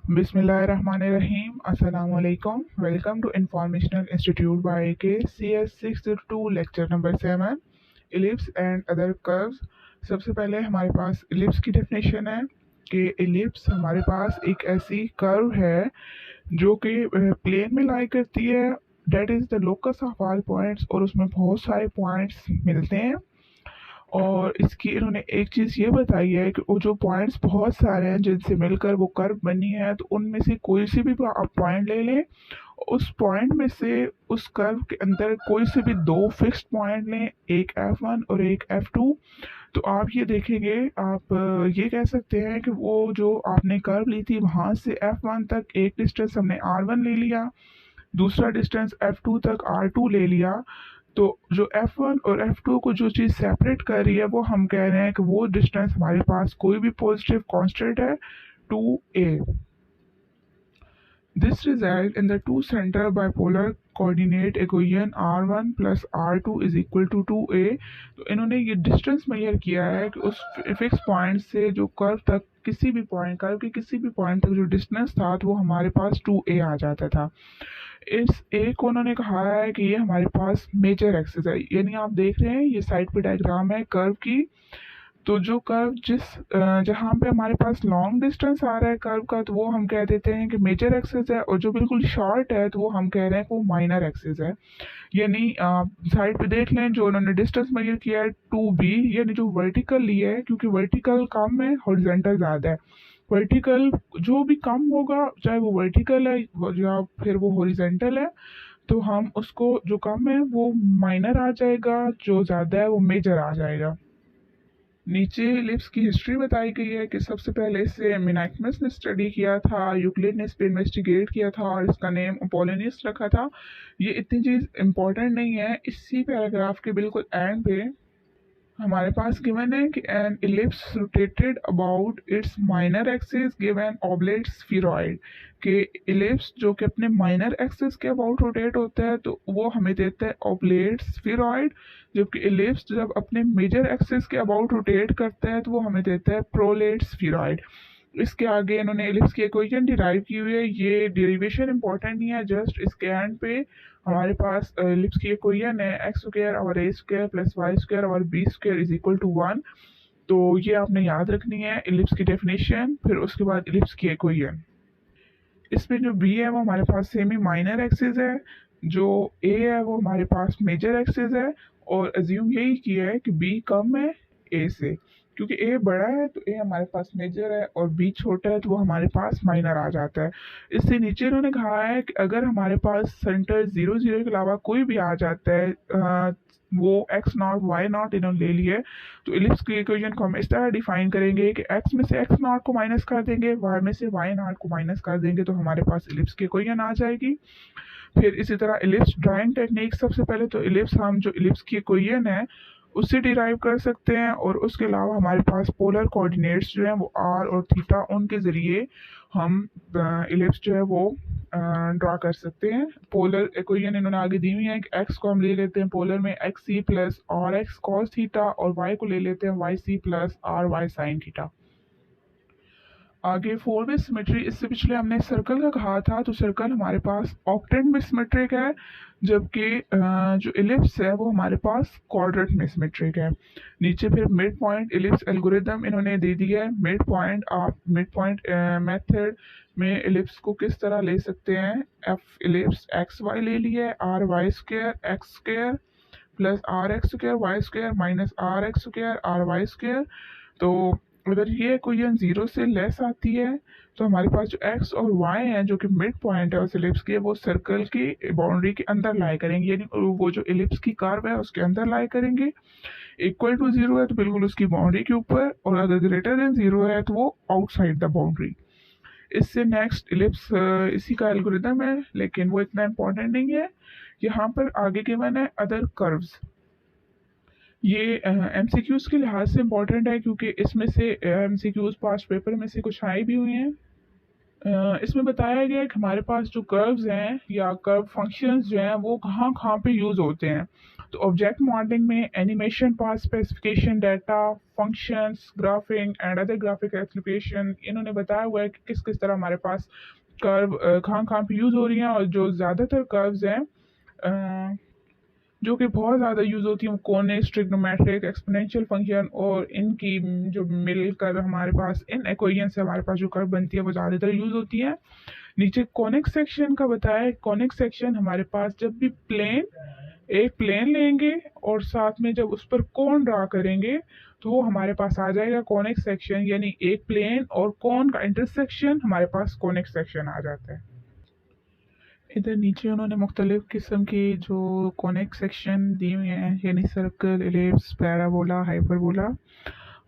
Bismillahirrahmanirrahim. Assalamu alaikum. Welcome to Informational Institute by AK CS 602 lecture number 7 ellipse and other curves. सबसे पहले हमारे पास ellipse की definition है कि ellipse हमारे पास एक ऐसी कर्व है जो कि प्लेन में लाई करती है, that is the locus of all points, और उसमें बहुत सारे पॉइंट्स मिलते हैं। और इसकी इन्होंने एक चीज़ ये बताई है कि वो जो पॉइंट्स बहुत सारे हैं जिनसे मिलकर वो कर्व बनी है, तो उनमें से कोई से भी आप पॉइंट ले लें, उस पॉइंट में से उस कर्व के अंदर कोई से भी दो फिक्स्ड पॉइंट लें, एक F1 और एक F2, तो आप ये देखेंगे, आप ये कह सकते हैं कि वो जो आपने कर्व ली थी वहाँ से F1 तक एक डिस्टेंस हमने R1 ले लिया, दूसरा डिस्टेंस F2 तक R2 ले लिया। तो जो F1 और F2 को जो चीज़ सेपरेट कर रही है वो हम कह रहे हैं कि वो डिस्टेंस हमारे पास कोई भी पॉजिटिव कांस्टेंट है, 2a। This result in the two center bipolar coordinate equation r1 plus r2 is equal to 2a। तो इन्होंने ये डिस्टेंस मेजर किया है कि उस फिक्स पॉइंट से जो कर्व तक किसी भी पॉइंट, कर्व के किसी भी पॉइंट तक जो डिस्टेंस था तो वो हमारे पास 2a आ जाता था। इस a को उन्होंने कहा है कि ये हमारे पास मेजर एक्सिस है, यानी आप देख रहे हैं ये साइड पे डायग्राम है कर्व की। तो जो कर्व जहाँ पे हमारे पास लॉन्ग डिस्टेंस आ रहा है कर्व का, तो वो हम कह देते हैं कि मेजर एक्सिस है, और जो बिल्कुल शॉर्ट है तो वो हम कह रहे हैं कि वो माइनर एक्सिस है। यानी साइड पे देख लें, जो उन्होंने डिस्टेंस मेजर किया है 2b, यानी जो वर्टिकल लिया है, क्योंकि वर्टिकल कम है हॉरिजॉन्टल ज़्यादा है। वर्टिकल जो भी कम होगा, चाहे वो वर्टिकल है या फिर वो हॉरिजॉन्टल है, तो हम उसको जो कम है वो माइनर आ जाएगा, जो ज़्यादा है वो मेजर आ जाएगा। नीचे लिप्स की हिस्ट्री बताई गई है कि सबसे पहले इसे मिनाकमस ने स्टडी किया था, यूक्लिड ने इस पर इन्वेस्टिगेट किया था और इसका नेम अपोलोनियस रखा था। ये इतनी चीज़ इम्पोर्टेंट नहीं है। इसी पैराग्राफ के बिल्कुल एंड पे हमारे पास गिवन है कि an ellipse rotated about its minor axis give an oblate spheroid, कि इलिप्स जो कि अपने माइनर एक्सिस के अबाउट रोटेट होता है तो वो हमें देता है ऑब्लेट स्फीरॉइड, जबकि इलिप्स जब अपने मेजर एक्सिस के अबाउट रोटेट करता है तो वो हमें देता है प्रोलेट स्फीरॉइड। इसके आगे इन्होंने इलिप्स की इक्वेशन डिराइव की हुई है, ये डेरिवेशन इंपॉर्टेंट नहीं है, जस्ट इसके एंड पे हमारे पास इलिप्स की इक्वेशन है एक्स स्क्वायर और a square plus y square और b square is equal to 1। तो ये आपने याद रखनी है, इलिप्स की डेफिनेशन, फिर उसके बाद इलिप्स की इक्वेशन। इसमें जो बी है वो हमारे पास सेमी माइनर एक्सिस है, जो ए है वो हमारे पास मेजर एक्सिस है, और अज्यूम यही किया है कि बी कम है ए से, क्योंकि ए बड़ा है तो ए हमारे पास मेजर है और बी छोटा है तो वो हमारे पास माइनर आ जाता है। इससे नीचे इन्होंने कहा है कि अगर हमारे पास सेंटर 0 0 के अलावा कोई भी आ जाता है, वो एक्स नॉट वाई नॉट इन्होंने ले लिए, तो इलिप्स की इक्वेशन को हम इस तरह डिफाइन करेंगे कि एक्स में से एक्स नॉट को माइनस कर देंगे, वाई में से वाई नॉट को माइनस कर देंगे, तो हमारे पास इलिप्स की इक्वेशन आ जाएगी। फिर इसी तरह इलिप्स ड्राइंग टेक्निक, सबसे पहले तो इलिप्स हम जो इलिप्स की इक्वेशन है उससे डिराइव कर सकते हैं, और उसके अलावा हमारे पास पोलर कोऑर्डिनेट्स जो हैं वो आर और थीटा, उनके ज़रिए हम इलिप्स जो है वो ड्रा कर सकते हैं। पोलर इक्वेशन इन्होंने आगे दी हुई है कि एक्स को हम ले लेते हैं पोलर में x c plus r x cos theta, और वाई को ले लेते हैं y c plus r y sine theta. आगे फोर वे सिमेट्री, इससे पिछले हमने सर्कल का कहा था, तो सर्कल हमारे पास ऑक्टेंट में सिमेट्रिक है, जबकि जो इलिप्स है वो हमारे पास क्वाड्रेंट में सिमेट्रिक है। नीचे फिर मिड पॉइंट इलिप्स एल्गोरिदम इन्होंने दे दिया है। मिड पॉइंट, आप मिड पॉइंट मेथड में इलिप्स को किस तरह ले सकते हैं, एफ इलिप्स एक्स वाई ले लिए, r y square x square plus r x square y square minus r x square r y square. तो अगर ये इक्वेशन 0 से लेस आती है तो हमारे पास जो x और y हैं जो कि मिड पॉइंट है उस इलिप्स के, वो सर्कल की बाउंड्री के अंदर लाई करेंगे, यानी वो जो इलिप्स की कर्व है उसके अंदर लाई करेंगे। इक्वल टू 0 है तो बिल्कुल उसकी बाउंड्री के ऊपर, और अगर ग्रेटर देन 0 है तो वो आउटसाइड द बाउंड्री। इससे नेक्स्ट इलिप्स इसी का एल्गोरिदम है, लेकिन वो इतना इंपॉर्टेंट नहीं है। यहाँ पर आगे गिवन है अदर कर्व्स। ये एमसीक्यूज के लिहाज से इम्पोर्टेंट है, क्योंकि इसमें से एमसीक्यूज पास्ट पेपर में से कुछ आए भी हुए हैं। इसमें बताया गया है कि हमारे पास जो कर्व्स हैं या कर्व फंक्शंस जो हैं वो कहाँ कहाँ पे यूज़ होते हैं। तो ऑब्जेक्ट मॉडलिंग में animation path specification data functions graphic and other graphic application इन्होंने बताया हुआ है कि किस किस तरह हमारे पास कर्व कहाँ कहाँ पे यूज़ हो रही हैं। और जो ज़्यादातर कर्व्स हैं जो कि बहुत ज़्यादा यूज़ होती हैं कॉनिक्स ट्रिग्नोमेट्रिक एक्सपोनेंशियल फंक्शन, और इनकी जो मिलकर हमारे पास इन इक्वेशन से हमारे पास जो कर्व बनती है वो ज़्यादातर यूज़ होती है। नीचे कॉनिक सेक्शन का बताया है। कॉनिक सेक्शन हमारे पास जब भी एक प्लेन लेंगे और साथ में जब उस पर कोण ड्रा करेंगे तो वो हमारे पास आ जाएगा कॉनिक सेक्शन, यानी एक प्लेन और कोण का इंटरसेक्शन हमारे पास कॉनिक सेक्शन आ जाता है। इधर नीचे उन्होंने मुख्तलिफ किस्म की जो कॉनिक सेक्शन दी हुई हैं, यानी सर्कल एलिप्स पैराबोला हाइपरबोला,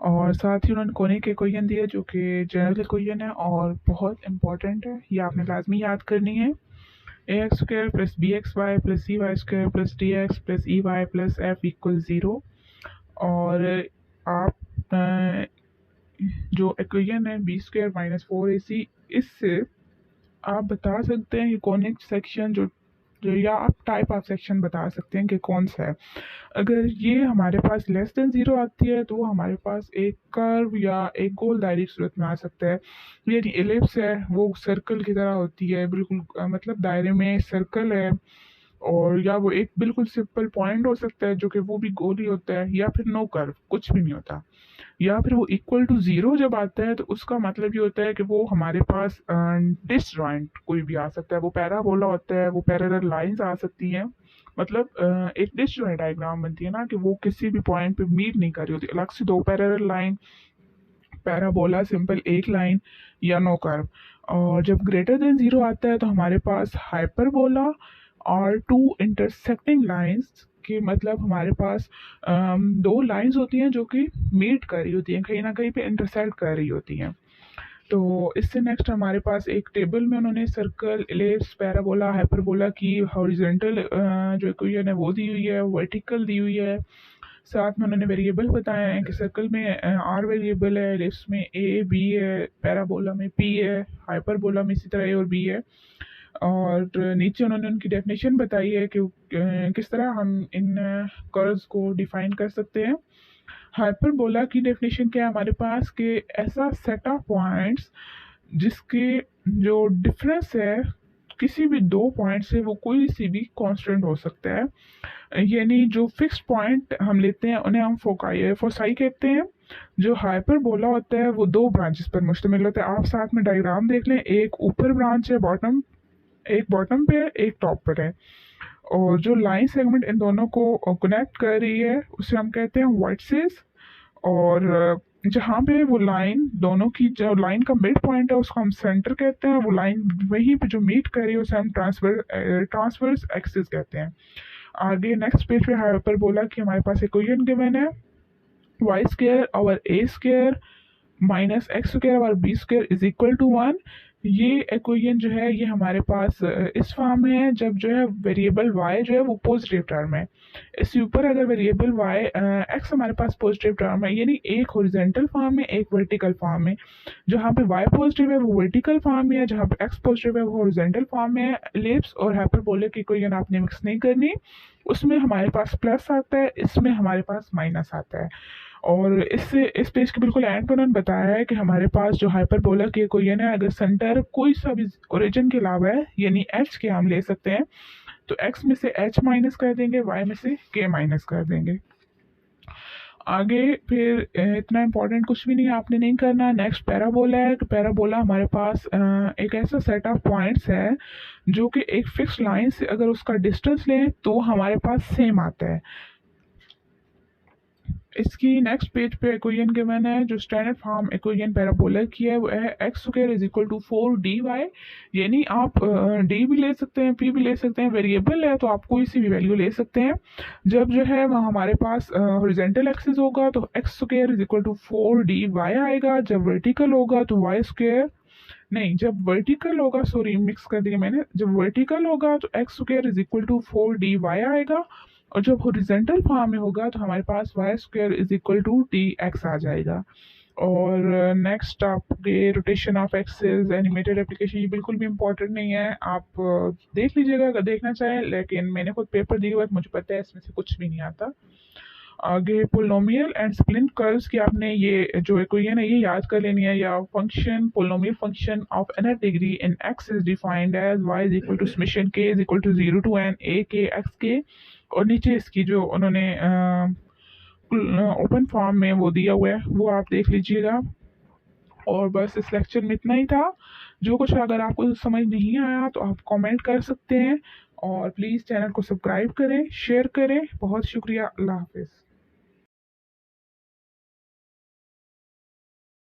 और साथ ही उन्होंने कॉनिक इक्वेशन दिया जो कि जनरल इक्वेशन है और बहुत इंपॉर्टेंट है, ये आपने लाजमी याद करनी है। A X square plus B X Y plus C Y square plus D X plus E Y plus F equal zero. और आप जो इक्वेशन है B square minus four A C, इससे आप बता सकते हैं कि कॉनिक सेक्शन जो या आप टाइप ऑफ सेक्शन बता सकते हैं कि कौन सा है। अगर ये हमारे पास लेस देन ज़ीरो आती है तो वो हमारे पास एक कर्व या एक गोल दायरे की सूरत में आ सकता है। यानी एलिप्स है वो सर्कल की तरह होती है, बिल्कुल मतलब दायरे में सर्कल है। और या वो एक बिल्कुल सिंपल पॉइंट हो सकता है जो कि वो भी गोल ही होता है, या फिर नो कर्व कुछ भी नहीं होता। या फिर वो इक्वल टू ज़ीरो जब आता है तो उसका मतलब ये होता है कि वो हमारे पास डिसजॉइंट कोई भी आ सकता है। वो पैराबोला होता है, वो पैरेलल लाइंस आ सकती हैं। मतलब एक डिसजॉइंट डायग्राम बनती है ना कि वो किसी भी पॉइंट पे मीट नहीं कर रही होती, अलग से दो पैरेलल लाइन, पैराबोला सिंपल एक लाइन या नो कर्व। और जब ग्रेटर देन ज़ीरो आता है तो हमारे पास हाइपरबोला और टू इंटरसेक्टिंग लाइंस के मतलब हमारे पास दो लाइंस होती हैं जो कि मीट कर रही होती हैं, कहीं ना कहीं पे इंटरसेक्ट कर रही होती हैं। तो इससे नेक्स्ट हमारे पास एक टेबल में उन्होंने सर्कल एलिप्स पैराबोला हाइपरबोला की हॉरिजॉन्टल जो इक्वेशन है वो दी हुई है, वर्टिकल दी हुई है। साथ में उन्होंने वेरिएबल बताया है कि सर्कल में आर वेरिएबल है, एलिप्स में ए बी है, पैराबोला में पी है, हाइपरबोला में इसी तरह ए और बी है। और नीचे उन्होंने उनकी डेफिनेशन बताई है कि किस तरह हम इन कर्व्स को डिफाइन कर सकते हैं। हाइपरबोला की डेफिनेशन क्या है हमारे पास कि ऐसा सेट ऑफ पॉइंट्स जिसके जो डिफरेंस है किसी भी दो पॉइंट से वो कोई सी भी कांस्टेंट हो सकता है। यानी जो फिक्स पॉइंट हम लेते हैं उन्हें हम फोसाई कहते हैं। जो हाइपरबोला होता है वो दो ब्रांचेस पर मुश्तमिल होता है। आप साथ में डायग्राम देख लें, एक ऊपर ब्रांच है बॉटम, एक बॉटम पे है एक टॉप पर है, और जो लाइन सेगमेंट इन दोनों को कनेक्ट कर रही है उसे हम कहते हैं वर्टिसेस। और जहाँ पे वो लाइन दोनों की जो लाइन का मिड पॉइंट है उसको हम सेंटर कहते हैं। वो लाइन वहीं पे जो मीट कर रही है उसे हम ट्रांसवर्स एक्सिस कहते हैं। आगे नेक्स्ट पेज पे हाइपरबोला की हमारे पास इक्वेशन गिवन है, वाई स्क्वायर और a square minus x square और b square is equal to one. ये इक्वेशन जो है ये हमारे पास इस फॉर्म में है जब जो है वेरिएबल y जो है वो पॉजिटिव टर्म है। इसके ऊपर अगर वेरिएबल y x हमारे पास पॉजिटिव टर्म है, यानी एक हॉरिजॉन्टल फॉर्म में एक वर्टिकल फॉर्म में। जहाँ पे y पॉजिटिव है वो वर्टिकल फॉर्म में है, जहाँ पे x पॉजिटिव है वो हॉरिजॉन्टल फॉर्म में है। एलिप्स और हाइपरबोलिक की इक्वेशन आपने मिक्स नहीं करनी, उसमें हमारे पास प्लस आता है, इसमें हमारे पास माइनस आता है। और इससे इस पेज के बिल्कुल एंड पर उन्होंने बताया है कि हमारे पास जो हाइपरबोला की इक्वेशन है अगर सेंटर कोई सा भी ओरिजिन के अलावा है यानी एच के हम ले सकते हैं, तो एक्स में से एच माइनस कर देंगे, वाई में से के माइनस कर देंगे। आगे फिर इतना इम्पोर्टेंट कुछ भी नहीं आपने नहीं करना। नेक्स्ट पैराबोला है कि पैराबोला हमारे पास एक ऐसा सेट ऑफ पॉइंट्स है जो कि एक फिक्स लाइन से अगर उसका डिस्टेंस लें तो हमारे पास सेम आता है। इसकी नेक्स्ट पेज पे इक्वेशन गिवन है, जो स्टैंडर्ड फॉर्म इक्वेशन पैराबोला की है वो है x square is equal to 4dy। यानी आप डी भी ले सकते हैं, पी भी ले सकते हैं, वेरिएबल है तो आप कोई सी भी वैल्यू ले सकते हैं। जब जो है वह हमारे पास हॉरिजॉन्टल एक्सिस होगा तो x square is equal to 4dy आएगा। जब वर्टिकल होगा तो वाई स्क्वायर नहीं, जब वर्टिकल होगा, सॉरी मिक्स कर दिया मैंने, जब वर्टिकल होगा तो x square is equal to 4dy आएगा। और जब हॉरिजॉन्टल फॉर्म में होगा तो हमारे पास Y square is equal to T X आ जाएगा। और नेक्स्ट आपके rotation of axes animated application, ये बिल्कुल भी इम्पोर्टेंट नहीं है, आप देख लीजिएगा अगर देखना चाहें, लेकिन मैंने खुद पेपर दिए हुए मुझे पता है इसमें से कुछ भी नहीं आता। आगे पोलोमियल एंड स्प्लिन कर्व्स की आपने ये जो इक्वेशन है ये याद कर लेनी है, या function polynomial function of nth degree in x is defined as y is equal to summation k is equal to 0 to n a k x k, और नीचे इसकी जो उन्होंने ओपन फॉर्म में वो दिया हुआ है वो आप देख लीजिएगा। और बस इस लेक्चर में इतना ही था। जो कुछ अगर आपको समझ नहीं आया तो आप कमेंट कर सकते हैं, और प्लीज़ चैनल को सब्सक्राइब करें, शेयर करें। बहुत शुक्रिया, अल्लाह हाफिज़।